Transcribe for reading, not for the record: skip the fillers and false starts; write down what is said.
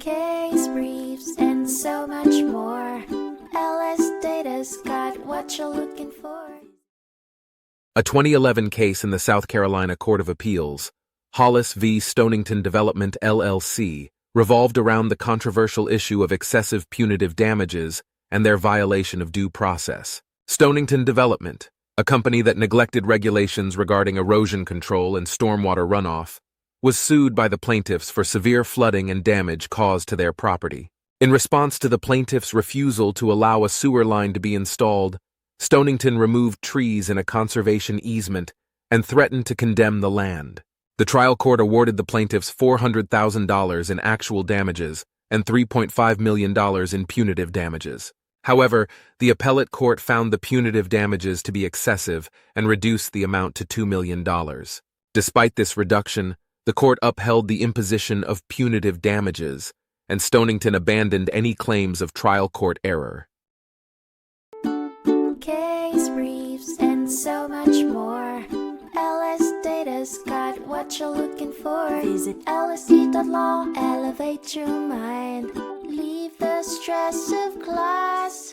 case briefs, and so much more. LSData's got what you're looking for. A 2011 case in the South Carolina Court of Appeals, Hollis v. Stonington Development, LLC, revolved around the controversial issue of excessive punitive damages and their violation of due process. Stonington Development, a company that neglected regulations regarding erosion control and stormwater runoff, was sued by the plaintiffs for severe flooding and damage caused to their property. In response to the plaintiffs' refusal to allow a sewer line to be installed, Stonington removed trees in a conservation easement and threatened to condemn the land. The trial court awarded the plaintiffs $400,000 in actual damages and $3.5 million in punitive damages. However, the appellate court found the punitive damages to be excessive and reduced the amount to $2 million. Despite this reduction, the court upheld the imposition of punitive damages, and Stonington abandoned any claims of trial court error. Case briefs, and so much more. LSData's got what you're looking for. Visit lsd.law, elevate your mind. Leave the stress of class